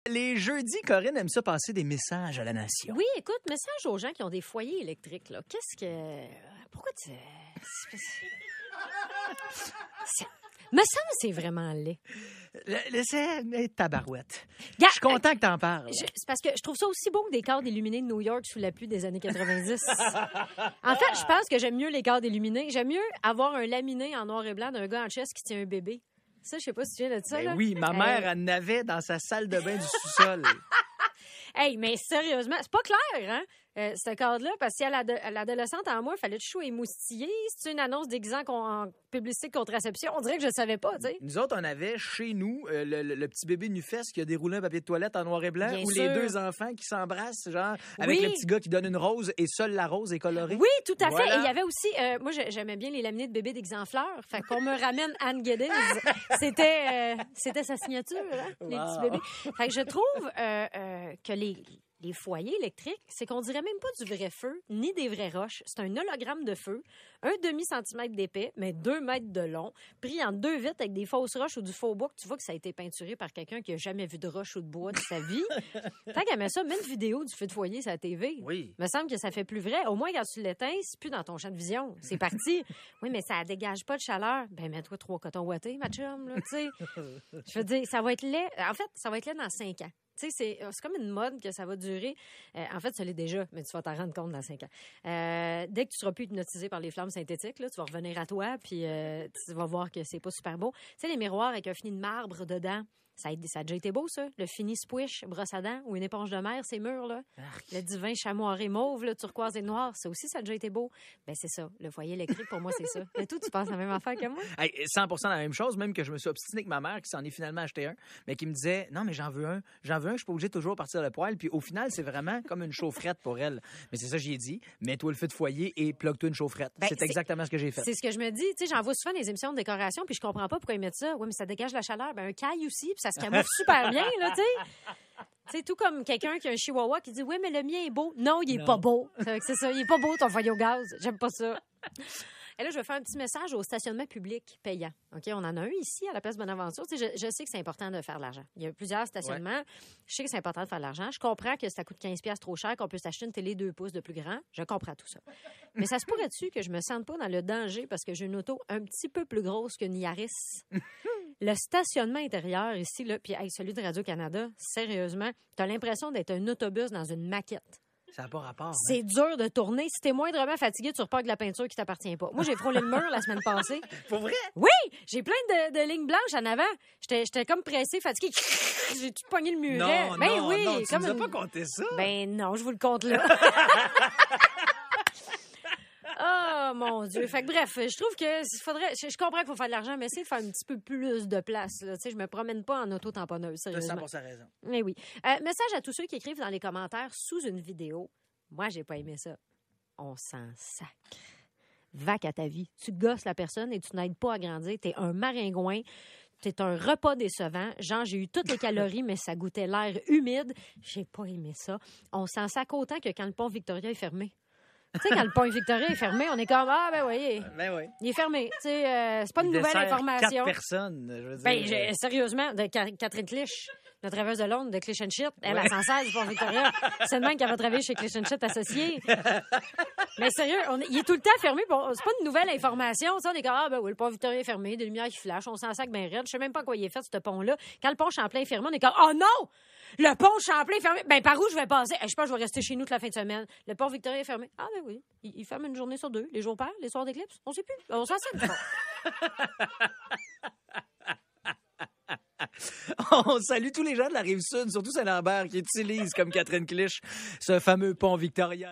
Les jeudis, Corinne aime ça passer des messages à la nation. Oui, écoute, message aux gens qui ont des foyers électriques. Là. Qu'est-ce que... Pourquoi tu... Me semble que c'est vraiment laid. C'est tabarouette. Gars, Je suis content que t'en parles. C'est parce que je trouve ça aussi beau que des cadres illuminés de New York sous la pluie des années 90. En fait, je pense que j'aime mieux les cadres illuminés. J'aime mieux avoir un laminé en noir et blanc d'un gars en chest qui tient un bébé. Ça, je sais pas si tu viens de ça. Ben là. oui, ma mère en avait dans sa salle de bain du sous-sol. Hey, mais sérieusement, c'est pas clair, hein? Ce cadre-là, parce que à l'adolescente en moi, il fallait toujours émoustiller. C'est une annonce déguisant en publicité de contraception. On dirait que je savais pas, tu sais. Nous autres, on avait chez nous le petit bébé nu-fesse qui a déroulé un papier de toilette en noir et blanc, Bien ou sûr. les deux enfants qui s'embrassent, genre, avec Oui. le petit gars qui donne une rose et seule la rose est colorée. Oui, tout à Voilà. fait. Et il y avait aussi, moi, j'aimais bien les laminés de bébés d'exemplaires. Fait qu'on me ramène Anne Geddes. C'était sa signature, hein, les Wow. petits bébés. Fait que je trouve que les foyers électriques, c'est qu'on dirait même pas du vrai feu, ni des vraies roches. C'est un hologramme de feu, 1/2 centimètre d'épais, mais 2 mètres de long, pris en 2 vitres avec des fausses roches ou du faux bois, que tu vois que ça a été peinturé par quelqu'un qui a jamais vu de roche ou de bois de sa vie. Tant qu'elle met ça, mets une vidéo du feu de foyer sur la TV. Oui. Me semble que ça fait plus vrai. Au moins, quand tu l'éteins, c'est plus dans ton champ de vision. C'est parti. Oui, mais ça dégage pas de chaleur. Ben, mets-toi 3 cotons ouatés, ma chum, là, tu sais. Je veux dire, ça va être laid. En fait, ça va être laid dans 5 ans. Tu sais, c'est comme une mode que ça va durer. En fait, ça l'est déjà, mais tu vas t'en rendre compte dans 5 ans. Dès que tu seras plus hypnotisé par les flammes synthétiques, là, tu vas revenir à toi, puis tu vas voir que c'est pas super beau. Tu sais, les miroirs avec un fini de marbre dedans, ça a déjà été beau, ça. Le fini squish, brosse à dents ou une éponge de mer, ces murs, là. Le divin chamoiré mauve, là, turquoise et noir, ça aussi, ça a déjà été beau. Ben c'est ça. Le foyer électrique, pour moi, c'est ça. Et toi, tu penses la même affaire que moi? Hey, 100% la même chose, même que je me suis obstiné avec ma mère qui s'en est finalement acheté un, mais qui me disait non, mais j'en veux un, je suis pas obligé de toujours partir le poêle. Puis au final, c'est vraiment comme une chaufferette pour elle. Mais c'est ça, j'y ai dit, mets-toi le feu de foyer et plug-toi une chaufferette. Ben, c'est exactement ce que j'ai fait. C'est ce que je me dis. Tu sais, j'en vois souvent les émissions de décoration, puis je comprends pas pourquoi ils mettent ça. Oui, mais ça dégage la chaleur. Ben, un caille aussi, puis ça se camoufle super bien, là, tu sais. Tu sais, tout comme quelqu'un qui a un chihuahua qui dit oui, mais le mien est beau. Non, il est pas beau. C'est ça, il est pas beau ton foyer au gaz. J'aime pas ça. Et là, je vais faire un petit message au stationnement public payant. OK, on en a un ici à la place Bonaventure. Tu sais, je sais que c'est important de faire de l'argent. Il y a plusieurs stationnements. Ouais. Je sais que c'est important de faire de l'argent. Je comprends que ça coûte 15$ trop cher, qu'on peut s'acheter une télé 2 pouces de plus grand. Je comprends tout ça. Mais ça se pourrait-tu que je me sente pas dans le danger parce que j'ai une auto un petit peu plus grosse qu'une Yaris? Le stationnement intérieur ici, là, puis hey, celui de Radio-Canada, sérieusement, t'as l'impression d'être un autobus dans une maquette. Ça n'a pas rapport. C'est dur de tourner. Si t'es moindrement fatigué, tu repars de la peinture qui t'appartient pas. Moi, j'ai frôlé le mur la semaine passée. Pour vrai? Oui! J'ai plein de lignes blanches en avant. J'étais comme pressée, fatiguée. J'ai tout pogné le muret. Non, oui, non, tu comme nous as pas compté ça. Ben non, je vous le compte là. Oh, mon Dieu. Fait que bref, je trouve que je comprends qu'il faut faire de l'argent, mais essayez de faire un petit peu plus de place. Là. Tu sais, je me promène pas en auto-tamponneuse, sérieusement. T'as 100% raison. Mais oui. Message à tous ceux qui écrivent dans les commentaires sous une vidéo. Moi, j'ai pas aimé ça. On s'en sacre. Vaque à ta vie. Tu gosses la personne et tu n'aides pas à grandir. T'es un maringouin. T'es un repas décevant. Genre, j'ai eu toutes les calories, mais ça goûtait l'air humide. J'ai pas aimé ça. On s'en sacre autant que quand le pont Victoria est fermé. Tu sais, quand le pont Victoria est fermé, on est comme ah ben oui, il est fermé. Tu sais, c'est pas une nouvelle information. 4 personnes, je veux dire. Ben sérieusement, de Catherine Clich, notre rêveuse de Londres de Clich & Shit, elle s'en sert du pont Victoria. C'est le même qu'elle va travailler chez Clich & Shit associé. Mais sérieux, il est tout le temps fermé. Bon, c'est pas une nouvelle information. Ça, on est comme ah ben oui, le pont Victoria est fermé, des lumières qui flashent, on s'en sac ben raide. Je sais même pas à quoi il est fait ce pont-là. Quand le pont Champlain est fermé, on est comme oh non! Le pont Champlain est fermé. Ben, par où je vais passer? Je pense que je vais rester chez nous toute la fin de semaine. Le pont Victoria est fermé. Ah, ben oui. Il ferme une journée sur 2. Les jours pairs, les soirs d'éclipse. On sait plus. On s'en sait. On salue tous les gens de la Rive-Sud, surtout Saint-Lambert, qui utilisent comme Catherine Clich ce fameux pont Victoria.